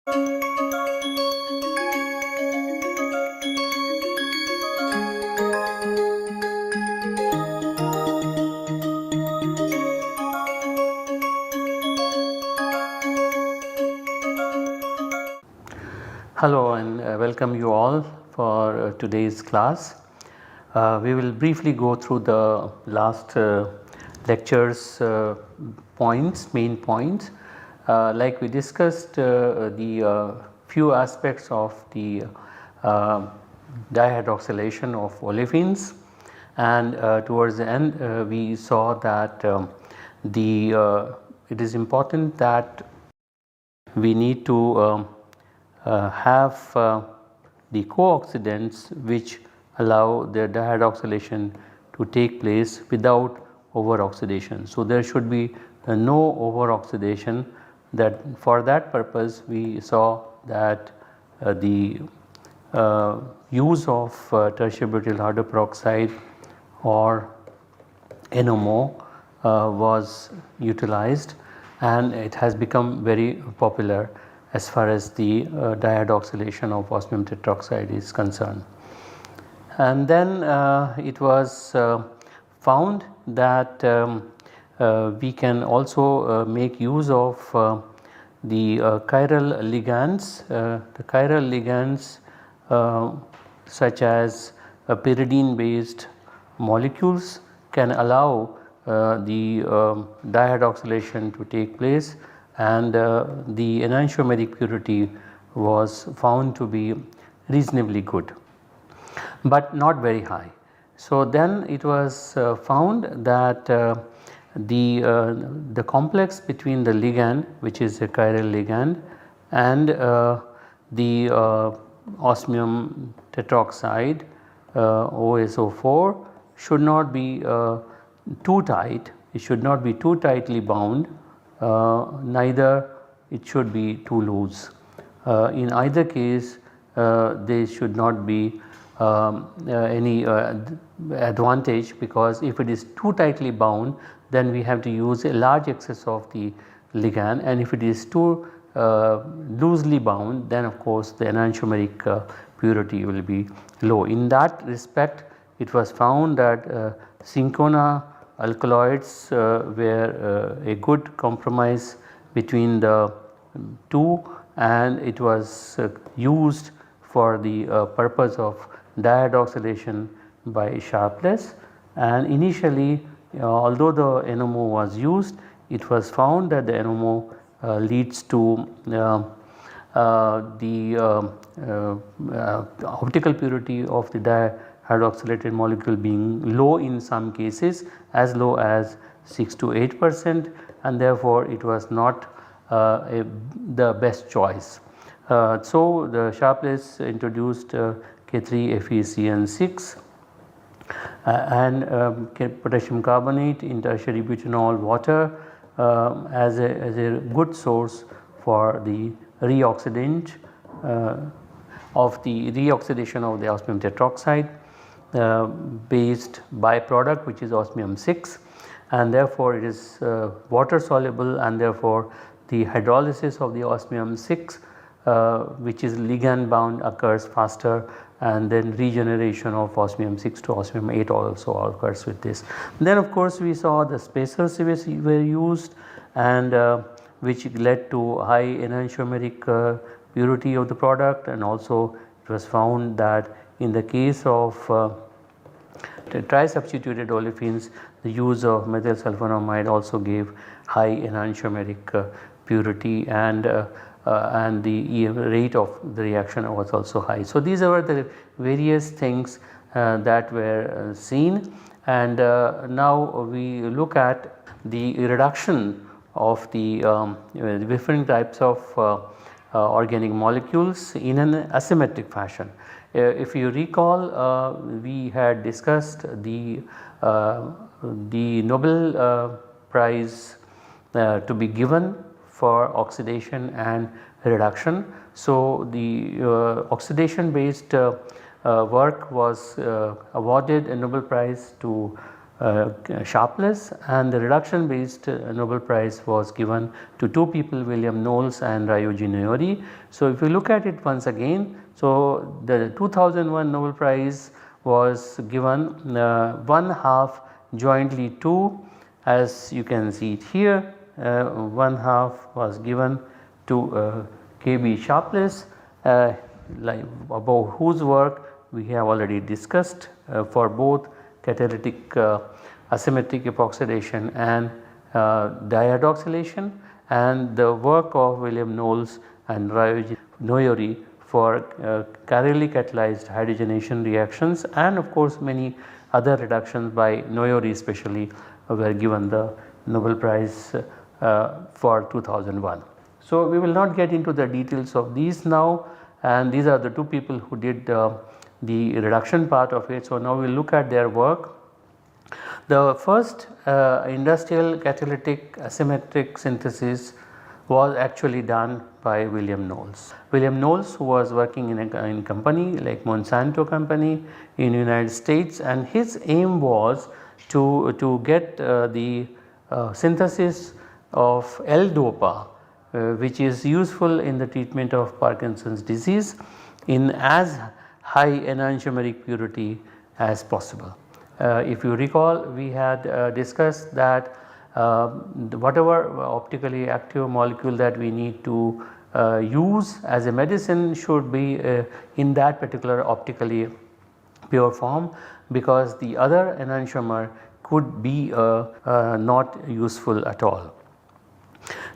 Hello and welcome you all for today's class. We will briefly go through the last lectures main points. Like we discussed the few aspects of the dihydroxylation of olefins, and towards the end we saw that it is important that we need to have the co-oxidants which allow the dihydroxylation to take place without over oxidation. So, there should be no over oxidation. That for that purpose we saw that the use of tertiary butyl hydroperoxide or NMO was utilized, and it has become very popular as far as the dihydroxylation of osmium tetroxide is concerned. And then it was found that we can also make use of the chiral ligands. The chiral ligands such as pyridine based molecules can allow the dihydroxylation to take place, and the enantiomeric purity was found to be reasonably good, but not very high. So, then it was found that the complex between the ligand, which is a chiral ligand, and the osmium tetroxide OSO4 should not be too tight. It should not be too tightly bound, neither it should be too loose. In either case there should not be any advantage, because if it is too tightly bound then we have to use a large excess of the ligand, and if it is too loosely bound then of course the enantiomeric purity will be low. In that respect it was found that cinchona alkaloids were a good compromise between the two, and it was used for the purpose of dihydroxylation by Sharpless. And initially although the NMO was used, it was found that the NMO leads to the optical purity of the dihydroxylated molecule being low in some cases, as low as 6 to 8%, and therefore it was not the best choice. So, the Sharpless introduced K3FeCN6 and potassium carbonate in tertiary butanol water as a good source for the reoxidant of the reoxidation of the osmium tetroxide based byproduct, which is osmium 6, and therefore it is water soluble, and therefore the hydrolysis of the osmium 6 which is ligand bound occurs faster, and then regeneration of osmium 6 to osmium 8 also occurs with this. Then of course we saw the spacers were used, and which led to high enantiomeric purity of the product, and also it was found that in the case of tri-substituted olefins, the use of methyl sulfonamide also gave high enantiomeric purity, and the rate of the reaction was also high. So, these were the various things that were seen, and now we look at the reduction of the different types of organic molecules in an asymmetric fashion. If you recall, we had discussed the Nobel Prize to be given for oxidation and reduction. So, the oxidation based work was awarded a Nobel Prize to sharpless, and the reduction based Nobel Prize was given to two people, William Knowles and Ryuji Noyori. So if you look at it once again, so the 2001 Nobel Prize was given one half jointly to, as you can see it here, one half was given to KB Sharpless, like about whose work we have already discussed for both catalytic asymmetric epoxidation and dihydroxylation, and the work of William Knowles and Ryuji Noyori for chirally catalyzed hydrogenation reactions, and of course many other reductions by Noyori especially were given the Nobel Prize for 2001. So we will not get into the details of these now, and these are the two people who did the reduction part of it. So now we will look at their work. The first industrial catalytic asymmetric synthesis was actually done by William Knowles. William Knowles, who was working in a company like Monsanto company in United States, and his aim was to get the synthesis of L-DOPA, which is useful in the treatment of Parkinson's disease, in as high enantiomeric purity as possible. If you recall, we had discussed that whatever optically active molecule that we need to use as a medicine should be in that particular optically pure form, because the other enantiomer could be not useful at all.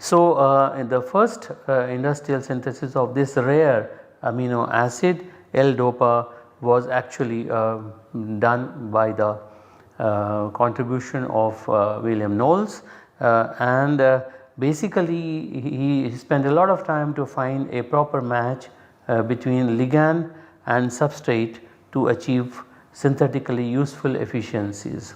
So in the first industrial synthesis of this rare amino acid L-DOPA was actually done by the contribution of William Knowles, and basically he spent a lot of time to find a proper match between ligand and substrate to achieve synthetically useful efficiencies,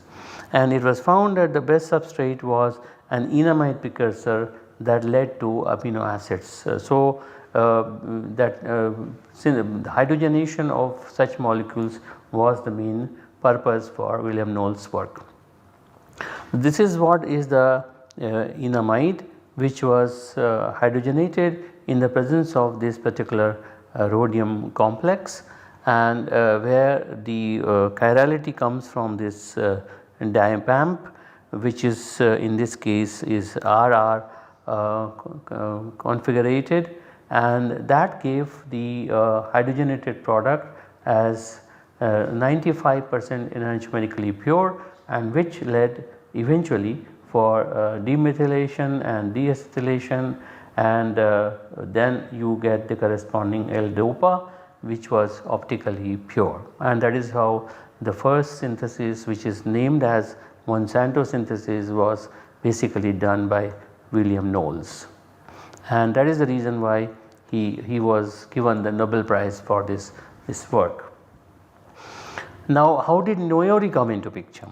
and it was found that the best substrate was an enamide precursor that led to amino acids. So that the hydrogenation of such molecules was the main purpose for William Knowles' work. This is what is the enamide, which was hydrogenated in the presence of this particular rhodium complex, and where the chirality comes from this diapamp, which is in this case is RR configurated, and that gave the hydrogenated product as 95% enantiomerically pure, and which led eventually for demethylation and deacetylation, and then you get the corresponding L-DOPA, which was optically pure, and that is how the first synthesis, which is named as Monsanto synthesis, was basically done by William Knowles, and that is the reason why he was given the Nobel Prize for this work. Now, how did Noyori come into picture?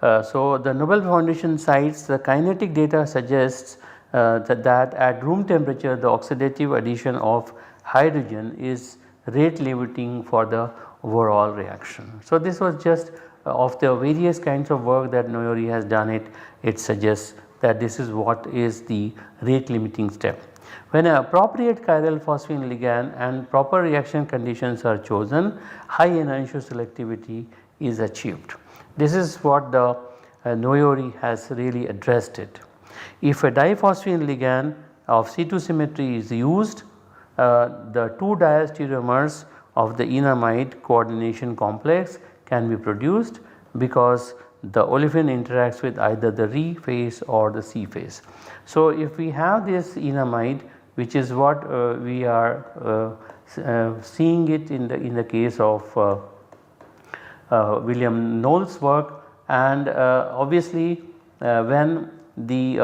So the Nobel Foundation cites the kinetic data suggests that at room temperature the oxidative addition of hydrogen is rate limiting for the overall reaction. So this was just of the various kinds of work that Noyori has done, it suggests that this is what is the rate limiting step. When an appropriate chiral phosphine ligand and proper reaction conditions are chosen, high enantioselectivity is achieved. This is what the Noyori has really addressed it. If a diphosphine ligand of C2 symmetry is used, the two diastereomers of the enamide coordination complex can be produced, because the olefin interacts with either the Re phase or the C phase. So if we have this enamide, which is what we are seeing it in the case of William Knowles' work, and obviously when the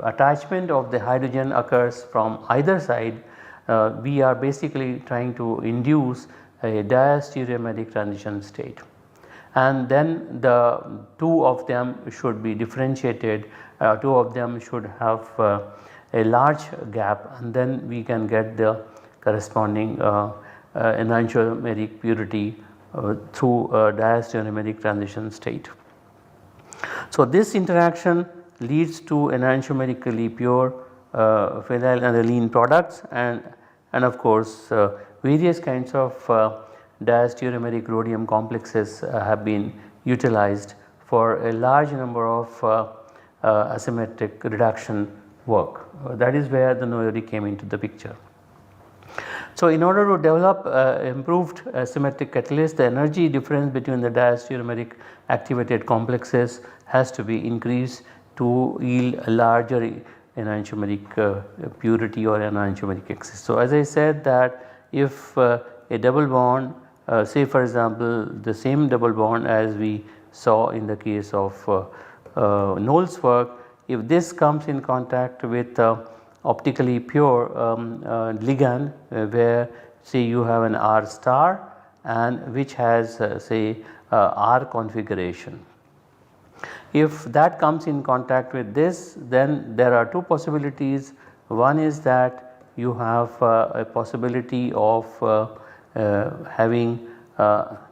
attachment of the hydrogen occurs from either side, we are basically trying to induce a diastereomeric transition state, and then the two of them should be differentiated, two of them should have a large gap, and then we can get the corresponding enantiomeric purity through a diastereomeric transition state. So, this interaction leads to enantiomerically pure phenylaniline products, and of course various kinds of diastereomeric rhodium complexes have been utilized for a large number of asymmetric reduction work. That is where the Noyori came into the picture. So, in order to develop improved asymmetric catalyst, the energy difference between the diastereomeric activated complexes has to be increased to yield a larger enantiomeric purity or enantiomeric excess. So, as I said that if a double bond, say for example the same double bond as we saw in the case of Knoll's work, if this comes in contact with optically pure ligand where say you have an R star and which has say R configuration. If that comes in contact with this, then there are two possibilities. One is that you have a possibility of having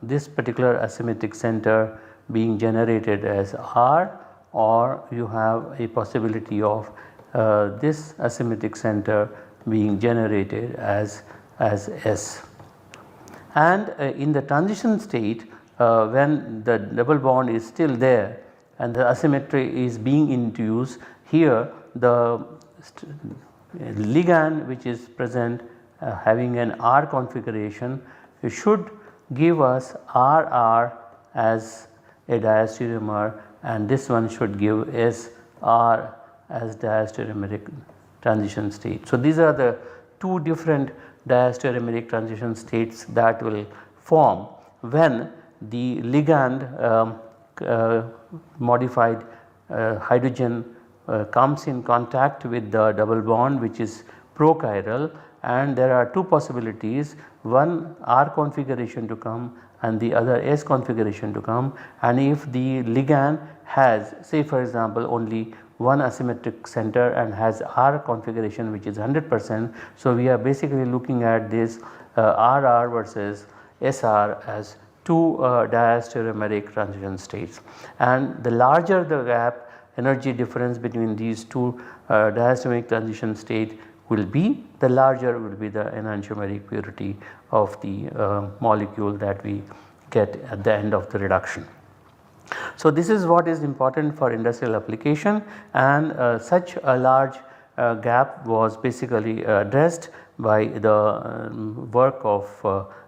this particular asymmetric center being generated as R, or you have a possibility of this asymmetric center being generated as S. And in the transition state, when the double bond is still there and the asymmetry is being induced, here the ligand which is present having an R configuration should give us RR as a diastereomer, and this one should give SR as diastereomeric transition state. So, these are the two different diastereomeric transition states that will form when the ligand modified hydrogen comes in contact with the double bond which is prochiral, and there are two possibilities, one R configuration to come and the other S configuration to come, and if the ligand has say for example only one asymmetric center and has R configuration which is 100%. So, we are basically looking at this RR versus SR as two diastereomeric transition states, and the larger the gap energy difference between these two diastereomeric transition state will be, the larger will be the enantiomeric purity of the molecule that we get at the end of the reduction. So, this is what is important for industrial application, and such a large gap was basically addressed by the work of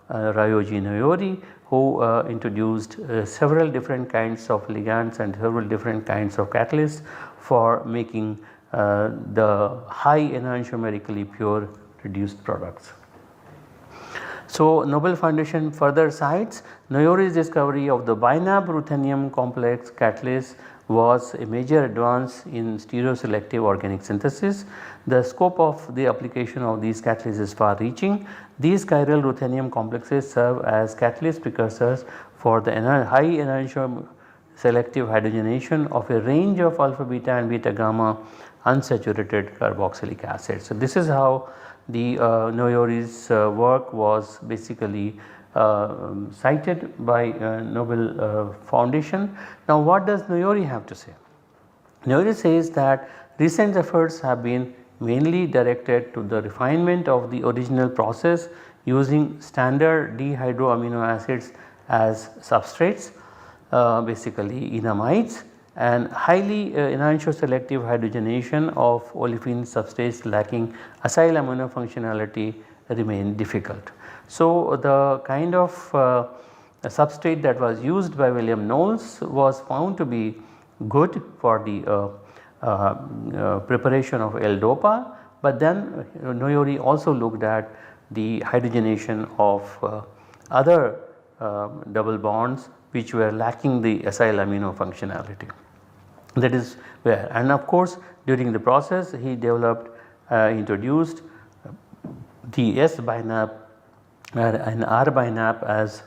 Ryoji Noyori, who introduced several different kinds of ligands and several different kinds of catalysts for making the high enantiomerically pure reduced products. So, Nobel Foundation further cites Noyori's discovery of the binap ruthenium complex catalyst was a major advance in stereoselective organic synthesis. The scope of the application of these catalysts is far reaching. These chiral ruthenium complexes serve as catalyst precursors for the high enantiomer selective hydrogenation of a range of alpha beta and beta gamma unsaturated carboxylic acids. So, this is how the Noyori's work was basically cited by Nobel Foundation. Now, what does Noyori have to say? Noyori says that recent efforts have been mainly directed to the refinement of the original process using standard dihydroamino acids as substrates, basically enamides, and highly enantioselective hydrogenation of olefin substrates lacking acyl amino functionality remain difficult. So, the kind of substrate that was used by William Knowles was found to be good for the preparation of L-DOPA, but then Noyori also looked at the hydrogenation of other double bonds which were lacking the acyl amino functionality. That is where, and of course during the process he developed introduced the S binap and R binap as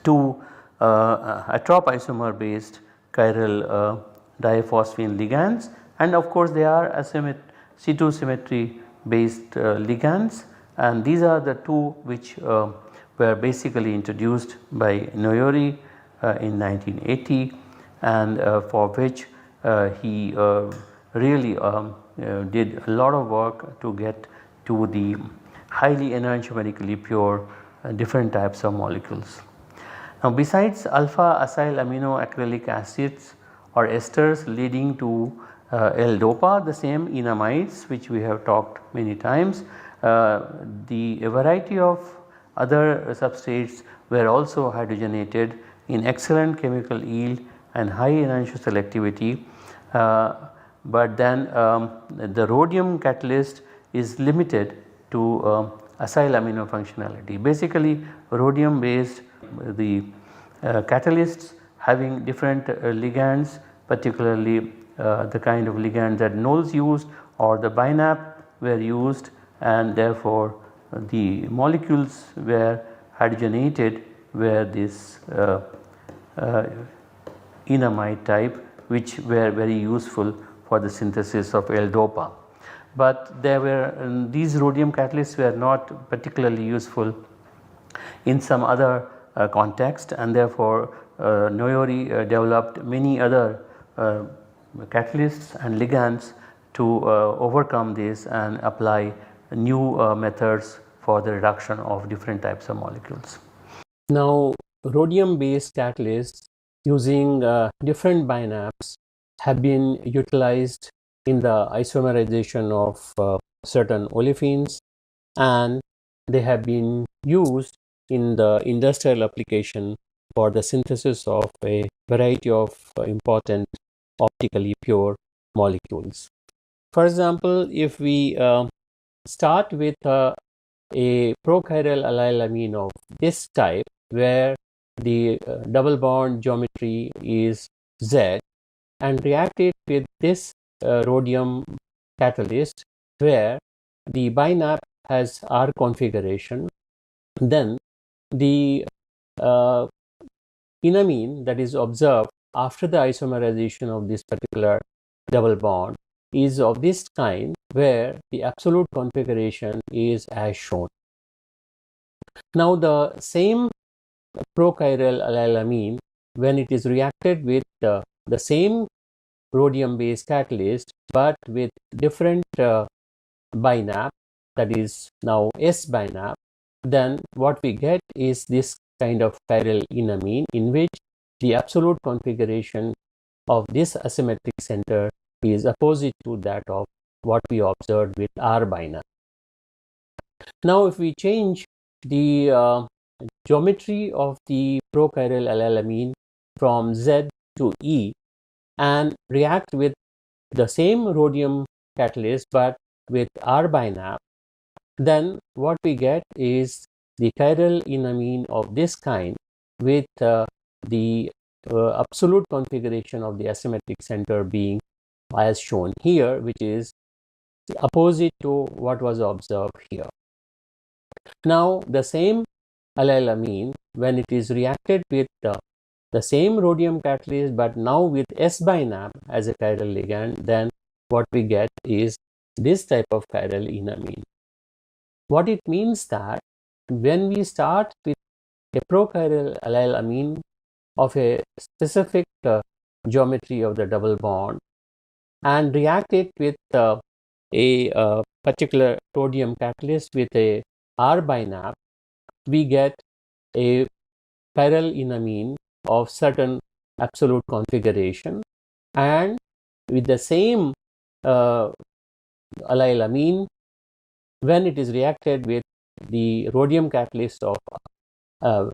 two atrop isomer based chiral diphosphine ligands, and of course they are C2 symmetry based ligands, and these are the two which were basically introduced by Noyori in 1980, and for which he really did a lot of work to get to the highly enantiomerically pure different types of molecules. Now, besides alpha acyl aminoacrylic acids or esters leading to L-DOPA, the same enamides which we have talked many times, the variety of other substrates were also hydrogenated in excellent chemical yield and high enantioselectivity, but then the rhodium catalyst is limited to acyl amino functionality. Basically, rhodium based the catalysts having different ligands, particularly the kind of ligand that Knowles used or the BiNAp were used, and therefore the molecules were hydrogenated were this enamide type, which were very useful for the synthesis of L-DOPA. But there were these rhodium catalysts were not particularly useful in some other context, and therefore Noyori developed many other catalysts and ligands to overcome this and apply new methods for the reduction of different types of molecules. Now, rhodium based catalysts using different BiNAps have been utilized in the isomerization of certain olefins, and they have been used in the industrial application for the synthesis of a variety of important optically pure molecules. For example, if we start with a prochiral allylamine of this type, where the double bond geometry is Z, and react it with this rhodium catalyst where the BiNAp has R configuration, then the enamine that is observed after the isomerization of this particular double bond is of this kind, where the absolute configuration is as shown. Now, the same prochiral allylamine, when it is reacted with the same rhodium based catalyst but with different BiNAp, that is now S BiNAp, then what we get is this kind of chiral enamine, in which the absolute configuration of this asymmetric center is opposite to that of what we observed with R BiNAp. Now, if we change the geometry of the prochiral allylamine from Z to E and react with the same rhodium catalyst but with R BiNAp, then what we get is the chiral enamine of this kind with the absolute configuration of the asymmetric center being as shown here, which is opposite to what was observed here. Now, the same allylamine, when it is reacted with the same rhodium catalyst but now with S BiNAp as a chiral ligand, then what we get is this type of chiral enamine. What it means that when we start with a prochiral allylamine of a specific geometry of the double bond and react it with a particular rhodium catalyst with a R BiNAp, we get a chiral enamine of certain absolute configuration, and with the same allylamine, when it is reacted with the rhodium catalyst of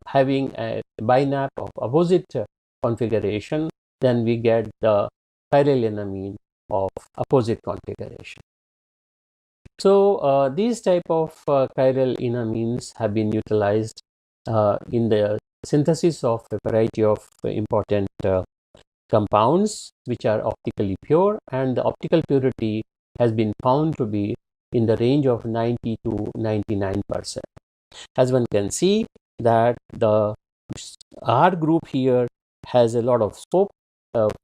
having a BiNAp of opposite configuration, then we get the chiral enamine of opposite configuration. So, these type of chiral enamines have been utilized in the synthesis of a variety of important compounds which are optically pure, and the optical purity has been found to be in the range of 90 to 99%. As one can see that the R group here has a lot of scope,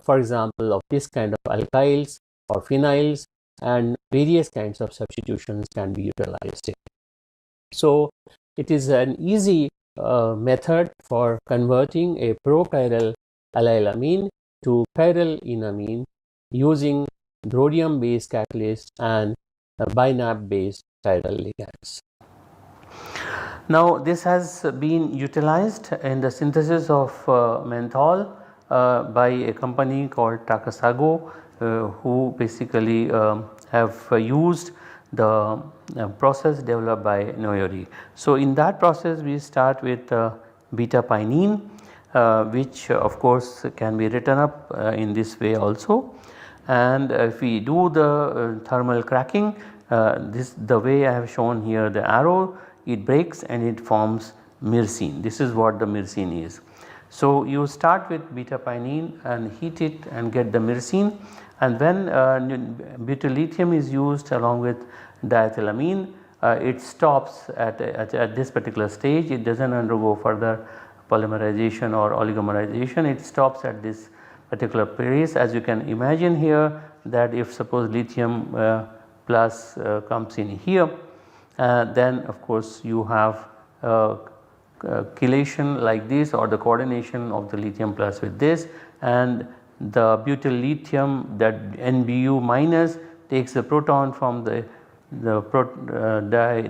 for example, of this kind of alkyls or phenyls, and various kinds of substitutions can be utilized. So, it is an easy method for converting a prochiral allylamine to chiral enamine using rhodium based catalyst and binap based chiral ligands. Now this has been utilized in the synthesis of menthol by a company called Takasago, who basically have used the process developed by Noyori. So in that process we start with beta pinene, which of course can be written up in this way also, and if we do the thermal cracking, the way I have shown here the arrow, it breaks and it forms myrcene. This is what the myrcene is. So you start with beta pinene and heat it and get the myrcene, and when butyllithium is used along with diethylamine, it stops at this particular stage. It does not undergo further polymerization or oligomerization, it stops at this particular place. As you can imagine here, that if suppose lithium plus comes in here, then of course you have chelation like this, or the coordination of the lithium plus with this, and the butyl lithium, that NBU minus, takes the proton from the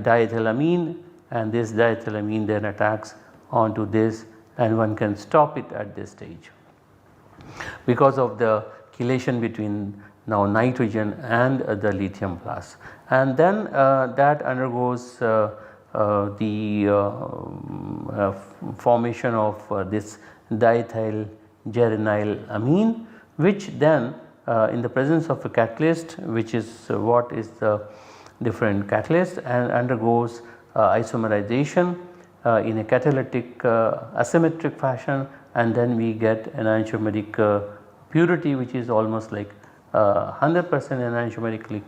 diethylamine, and this diethylamine then attacks onto this, and one can stop it at this stage because of the chelation between now nitrogen and the lithium plus, and then that undergoes the formation of this diethyl geranyl amine, which then in the presence of a catalyst, which is what is the different catalyst, and undergoes isomerization in a catalytic asymmetric fashion, and then we get enantiomeric purity, which is almost like 100% enantiomerically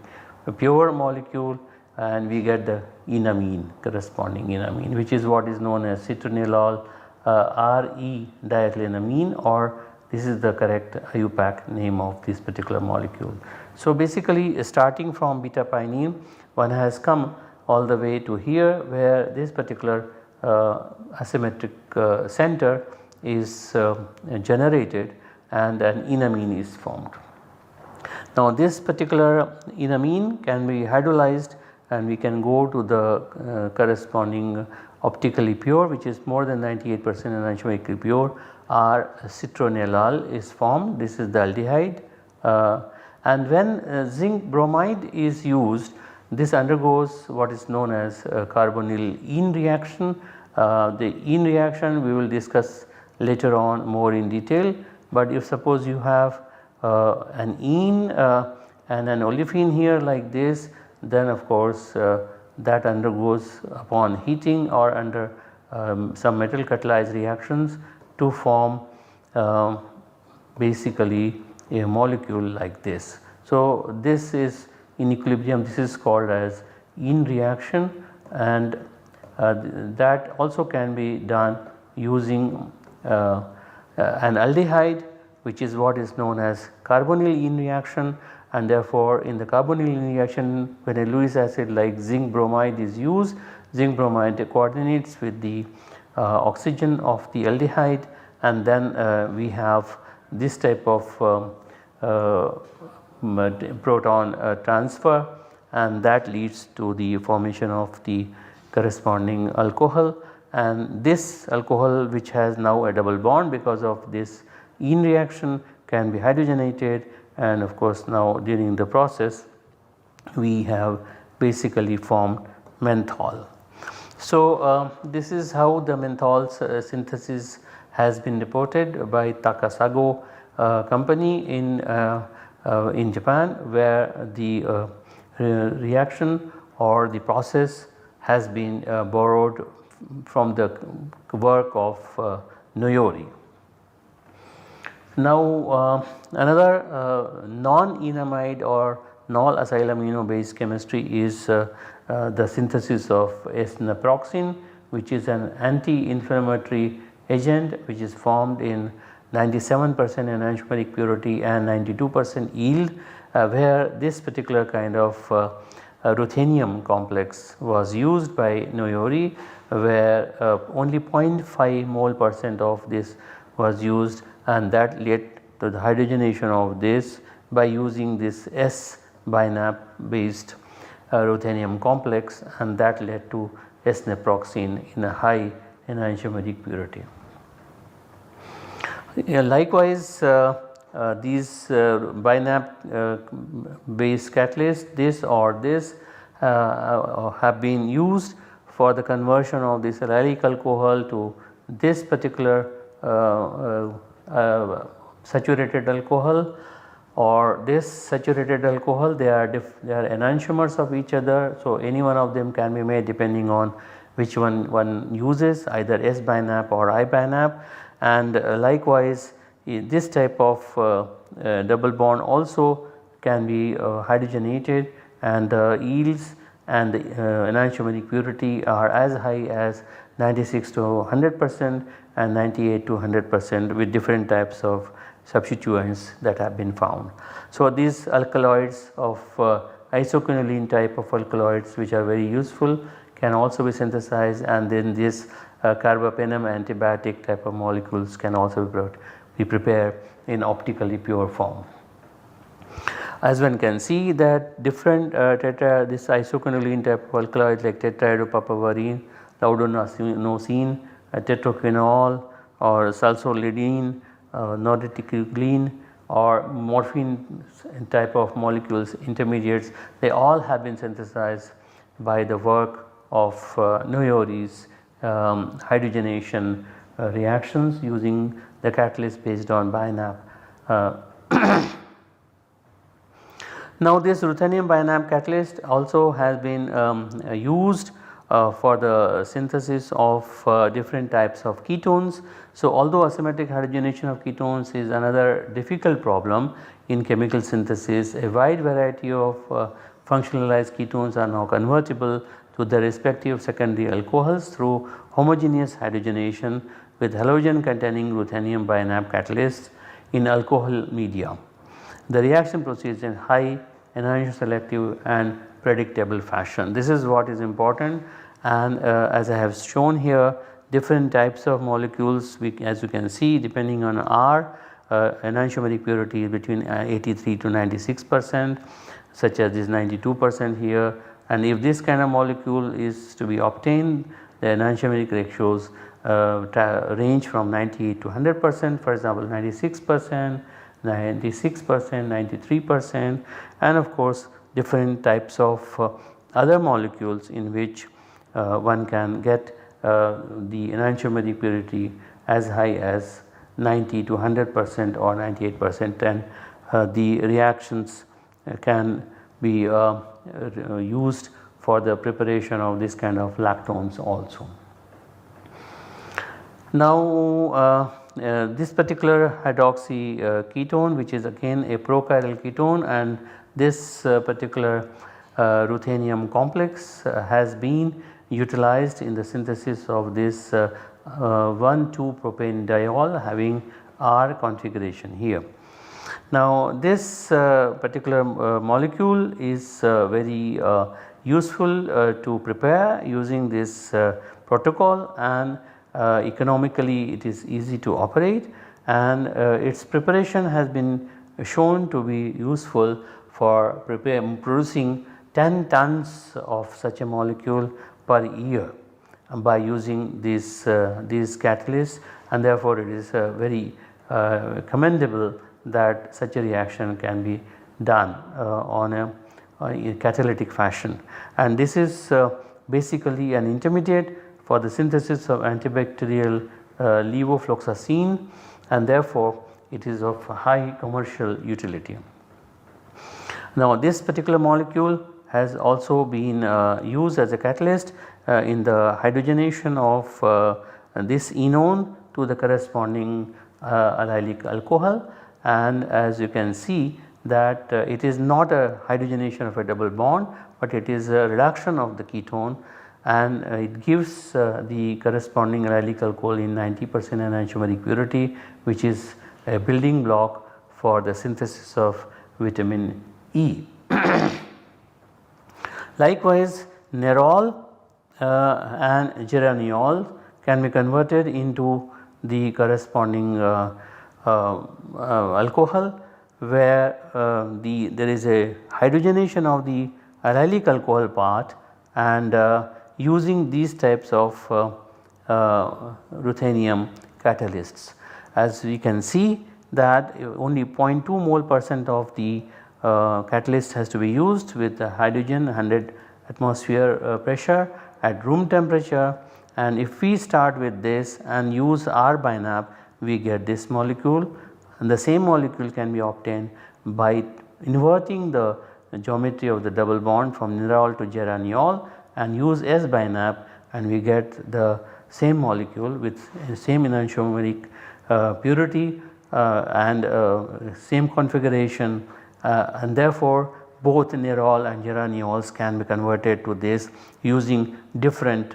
pure molecule, and we get the enamine, corresponding enamine, which is what is known as citronellol Re diethylenamine, or this is the correct IUPAC name of this particular molecule. So basically starting from beta pinene, one has come all the way to here, where this particular asymmetric center is generated and an enamine is formed. Now this particular enamine can be hydrolyzed, and we can go to the corresponding optically pure, which is more than 98% enantiomerically pure, or citronellal is formed. This is the aldehyde, and when zinc bromide is used, this undergoes what is known as carbonyl ene reaction. The ene reaction we will discuss later on more in detail, but if suppose you have an ene and an olefin here like this, then of course that undergoes upon heating or under some metal catalyzed reactions to form basically a molecule like this. So this is in equilibrium, this is called as ene reaction, and that also can be done using an aldehyde, which is what is known as carbonyl ene reaction, and therefore in the carbonyl ene reaction, when a Lewis acid like zinc bromide is used, zinc bromide coordinates with the oxygen of the aldehyde, and then we have this type of proton transfer, and that leads to the formation of the corresponding alcohol, and this alcohol, which has now a double bond because of this ene reaction, can be hydrogenated, and of course now during the process we have basically formed menthol. So this is how the menthol synthesis has been reported by Takasago company in Japan, where the reaction or the process has been borrowed from the work of Noyori. Now another non-enamide or non-acylamino based chemistry is the synthesis of S-naproxen, which is an anti-inflammatory agent which is formed in 97% enantiomeric purity and 92% yield, where this particular kind of ruthenium complex was used by Noyori, where only 0.5 mole % of this was used, and that led to the hydrogenation of this by using this S-binap based ruthenium complex, and that led to S-naproxene in a high enantiomeric purity. Likewise, these binap based catalysts, this or this, have been used for the conversion of this allylic alcohol to this particular saturated alcohol or this saturated alcohol. They are enantiomers of each other. So, any one of them can be made depending on which one uses, either S-binap or I-binap, and likewise this type of double bond also can be hydrogenated, and the yields and the enantiomeric purity are as high as 96 to 100% and 98 to 100% with different types of substituents that have been found. So, these alkaloids of isoquinoline type of alkaloids, which are very useful, can also be synthesized, and then this carbapenem antibiotic type of molecules can also be prepared in optically pure form. As one can see that different this isoquinoline type of alkaloids like tetrahydropapaverine, laudonosine, tetroquinol or salsolidine, noretiquilene or morphine type of molecules, intermediates, they all have been synthesized by the work of Noyori's hydrogenation reactions using the catalyst based on binap. Now, this ruthenium binap catalyst also has been used for the synthesis of different types of ketones. So, although asymmetric hydrogenation of ketones is another difficult problem in chemical synthesis, a wide variety of functionalized ketones are now convertible to their respective secondary alcohols through homogeneous hydrogenation with halogen containing ruthenium binap catalysts in alcohol media. The reaction proceeds in high enantiomer selective and predictable fashion. This is what is important, and as I have shown here, different types of molecules, as you can see, depending on R, enantiomeric purity is between 83 to 96%, such as this 92% here, and if this kind of molecule is to be obtained, the enantiomeric ratios range from 98 to 100%, for example 96%, 96%, 93%, and of course different types of other molecules in which one can get the enantiomeric purity as high as 90 to 100% or 98%, and the reactions can be used for the preparation of this kind of lactones also. Now, this particular hydroxy ketone, which is again a prochiral ketone, and this particular ruthenium complex has been utilized in the synthesis of this 1,2-propane diol having R configuration here. Now, this particular molecule is very useful to prepare using this protocol, and economically it is easy to operate, and its preparation has been shown to be useful for producing 10 tons of such a molecule per year by using these catalysts, and therefore it is very commendable that such a reaction can be done on a catalytic fashion. And this is basically an intermediate for the synthesis of antibacterial levofloxacin, and therefore it is of high commercial utility. Now, this particular molecule has also been used as a catalyst in the hydrogenation of this enone to the corresponding allylic alcohol, and as you can see that it is not a hydrogenation of a double bond, but it is a reduction of the ketone, and it gives the corresponding allylic alcohol in 90% enantiomeric purity, which is a building block for the synthesis of vitamin E. Likewise, nerol and geraniol can be converted into the corresponding alcohol, where there is a hydrogenation of the allylic alcohol part, and using these types of ruthenium catalysts. As we can see that only 0.2 mole percent of the catalyst has to be used with the hydrogen 100 atmosphere pressure at room temperature, and if we start with this and use R binap, we get this molecule, and the same molecule can be obtained by inverting the geometry of the double bond from nerol to geraniol and use S binap, and we get the same molecule with same enantiomeric purity and same configuration, and therefore both nerol and geraniols can be converted to this using different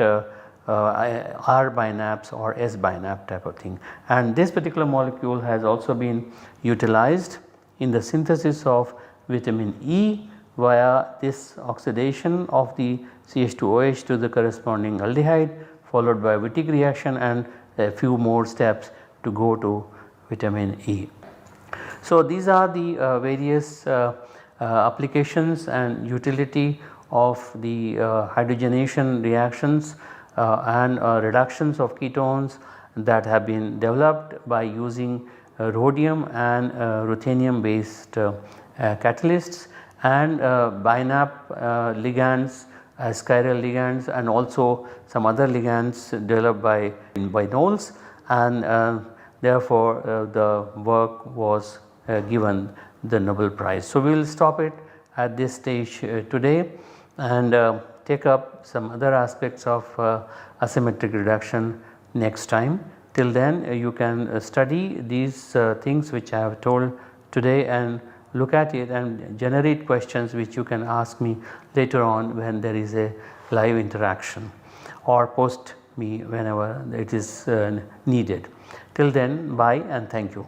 R binaps or S binap type of thing. And this particular molecule has also been utilized in the synthesis of vitamin E via this oxidation of the CH2OH to the corresponding aldehyde, followed by Wittig reaction and a few more steps to go to vitamin E. So, these are the various applications and utility of the hydrogenation reactions and reductions of ketones that have been developed by using rhodium and ruthenium based catalysts, and binap ligands as chiral ligands, and also some other ligands developed by Knowles, and therefore the work was given the Nobel Prize. So, we will stop it at this stage today and take up some other aspects of asymmetric reduction next time. Till then you can study these things which I have told today and look at it and generate questions which you can ask me later on when there is a live interaction, or post me whenever it is needed. Till then, bye and thank you.